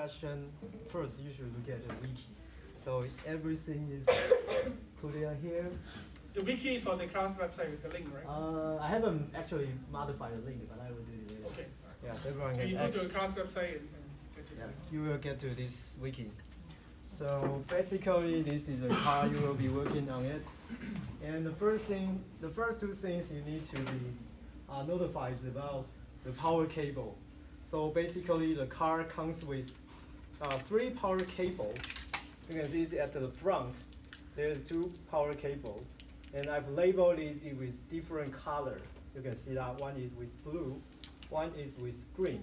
question, first you should look at the wiki. So everything is put in here. The wiki is on the class website with the link, right? I haven't actually modified the link, but I will do it later. Okay. Yeah, so everyone can You go to the class website and get to yeah, you will get to this wiki. So basically, this is a car you will be working on it. And the first two things you need to be notified about the power cable. So basically, the car comes with 3 power cables. You can see it at the front. There's 2 power cables. And I've labeled it with different color. You can see that one is with blue, one is with green.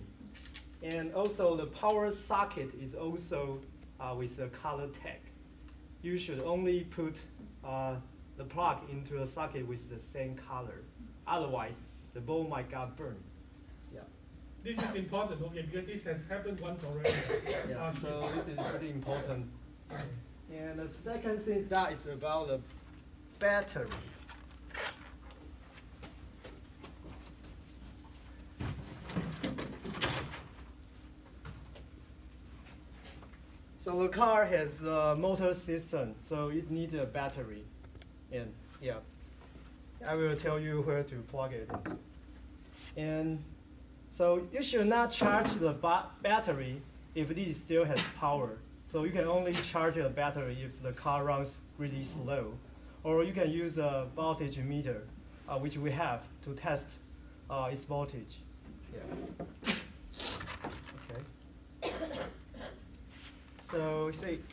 And also the power socket is also with a color tag. You should only put the plug into the socket with the same color. Otherwise, the bulb might get burned. Yeah. This is important, okay, because this has happened once already. Yeah, so this is pretty important. And the second thing that is about the battery. So the car has a motor system, so it needs a battery. And yeah, I will tell you where to plug it into. And so you should not charge the battery if it still has power. So you can only charge the battery if the car runs really slow. Or you can use a voltage meter, which we have to test its voltage. Yeah. Okay.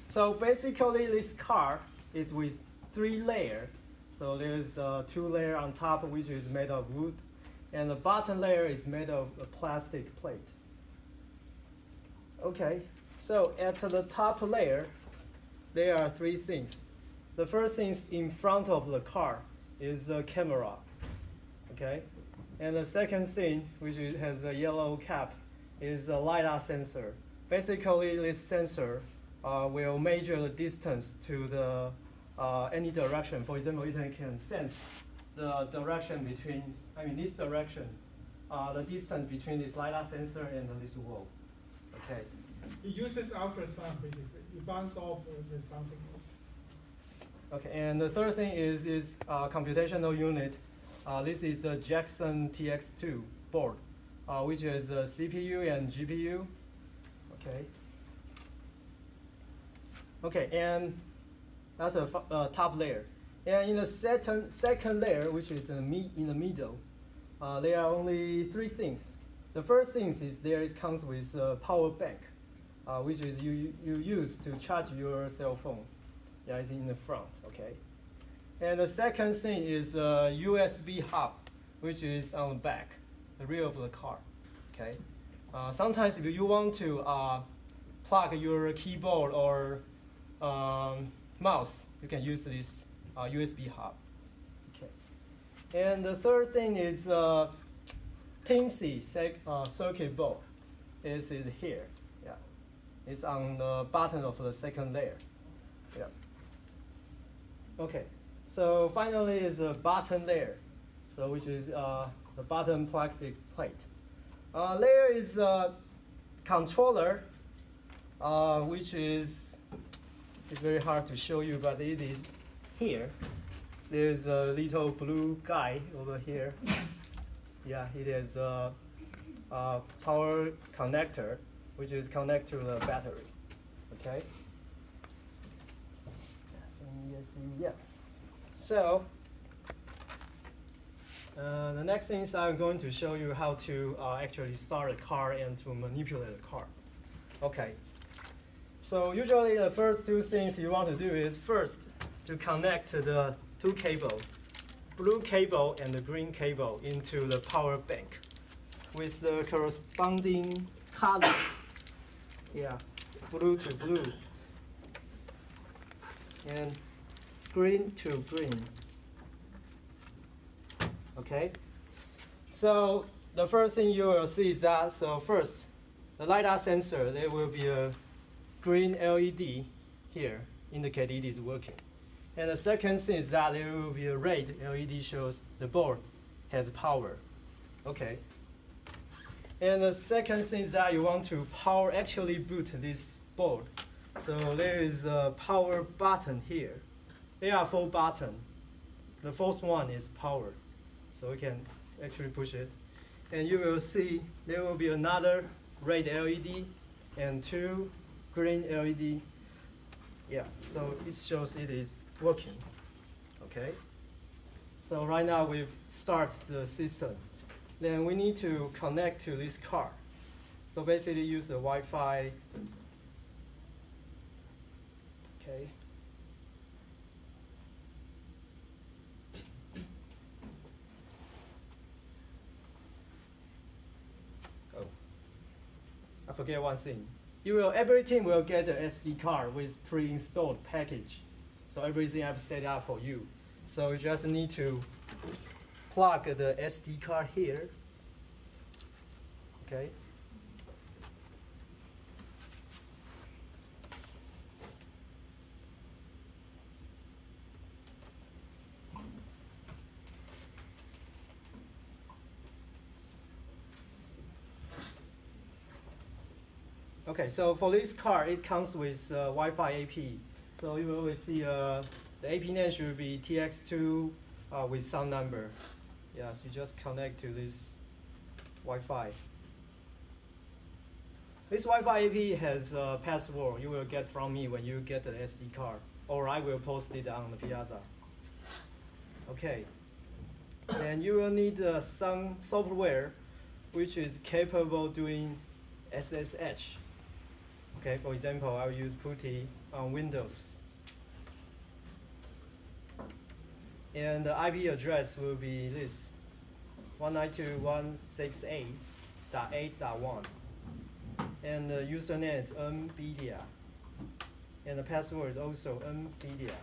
So basically this car is with 3 layers. So there's 2 layers on top, which is made of wood, and the bottom layer is made of a plastic plate. Okay, so at the top layer, there are 3 things. The first thing in front of the car is a camera, okay? And the second thing, which has a yellow cap, is a LiDAR sensor. Basically, this sensor will measure the distance to the any direction. For example, it can sense the direction between, this direction, the distance between this LiDAR sensor and this wall. Okay. It uses ultrasound, basically. You bounce off the sound signal. Okay, and the third thing is computational unit. This is the Jackson TX2 board, which is a CPU and GPU. Okay. Okay, and that's a top layer. And in the second layer, which is in the middle, there are only 3 things. The first thing is it comes with a power bank, which is you use to charge your cell phone. Yeah, it's in the front, okay? And the second thing is a USB hub, which is on the back, the rear of the car, okay? Sometimes if you want to plug your keyboard or mouse, you can use this USB hub, okay? And the third thing is Tinsy circuit board. It is here, yeah. It's on the bottom of the second layer, yeah. Okay, so finally is the bottom layer, so which is the bottom plastic plate. Layer is a controller, which is it's very hard to show you, but it is here. There's a little blue guy over here. Yeah, it is a power connector, which is connected to the battery. Okay. Yeah. So the next thing is I'm going to show you how to actually start a car and to manipulate a car. Okay. So usually the first 2 things you want to do is first to connect the 2 cables, blue cable and the green cable, into the power bank with the corresponding color. Yeah, blue to blue and green to green. Okay. So the first thing you will see is that, so first, the LiDAR sensor, there will be a green LED here, indicate it is working. And the second thing is that there will be a red LED shows the board has power. Okay. And the second thing is that you want to actually boot this board. So there is a power button here. There are 4 buttons. The first one is power. So we can actually push it. And you will see there will be another red LED and 2 green LED. Yeah, so it shows it is working. Okay. So right now we've started the system. Then we need to connect to this car. So basically use the Wi-Fi. Okay. Oh, I forget one thing. Everything will get the SD card with pre-installed package. So everything I've set up for you. So you just need to plug the SD card here. Okay. Okay, so for this card, it comes with Wi-Fi AP. So you will see the AP name should be TX2 with some number. Yes, you just connect to this Wi-Fi. This Wi-Fi AP has a password you will get from me when you get the SD card, or I will post it on the Piazza. Okay. Then you will need some software which is capable doing SSH. Okay, for example, I'll use PuTTY on Windows. And the IP address will be this, 192.168.8.1. And the username is NVIDIA. And the password is also NVIDIA.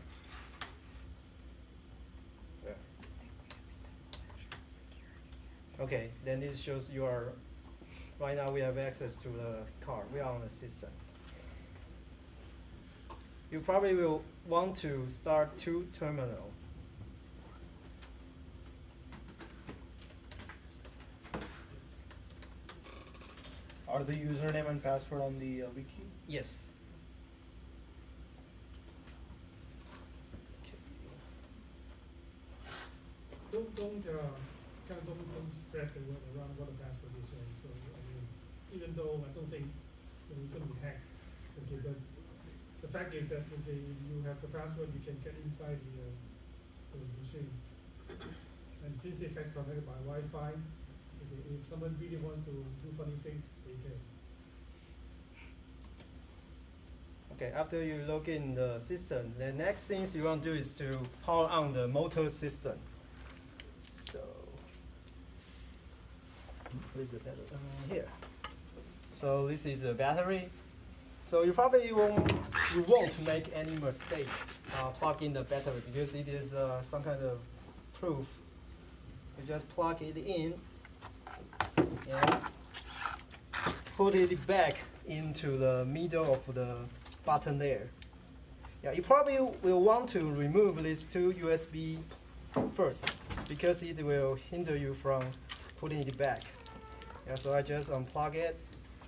Okay, then this shows you are, right now we have access to the car. We are on the system. You probably will want to start 2 terminal. Are the username and password on the wiki? Yes. Don't spread the word around what the password is. So I mean, even though I don't think we're going to be hacked, okay, but the fact is that if you have the password, you can get inside the machine. And since it's connected by Wi-Fi, okay, if someone really wants to do funny things, they can. Okay, after you log in the system, the next things you want to do is to power on the motor system. So, where's the battery? Here. So this is the battery. So you probably won't make any mistake plug in the battery because it is some kind of proof. You just plug it in and put it back into the middle of the button there. Yeah, you probably will want to remove these 2 USB first because it will hinder you from putting it back. Yeah, so I just unplug it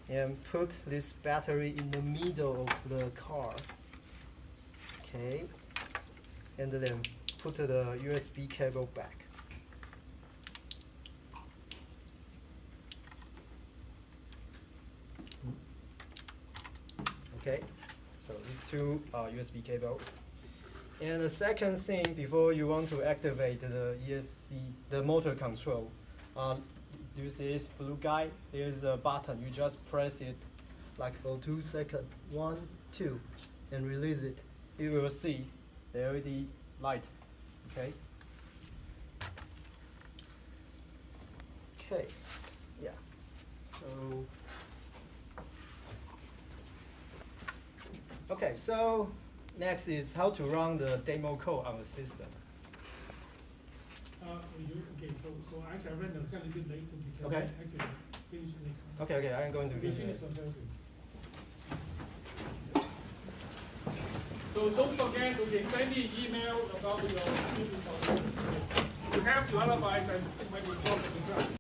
and put this battery in the middle of the car. Okay, and then put the USB cable back. Okay, so these 2 USB cable. And the second thing, before you want to activate the ESC, the motor control, do you see this blue guy? There's a button. You just press it like for 2 seconds. 1, 2, and release it. You will see the LED light. Okay. Okay. Yeah. So. Okay. So next is how to run the demo code on the system. Okay, so actually I ran a kind of bit late because Okay. I actually finished the next one. Okay. Okay. I'm going to We finish. finished on Thursday. So don't forget to send me an email about your student. You have to, otherwise I might report to the class.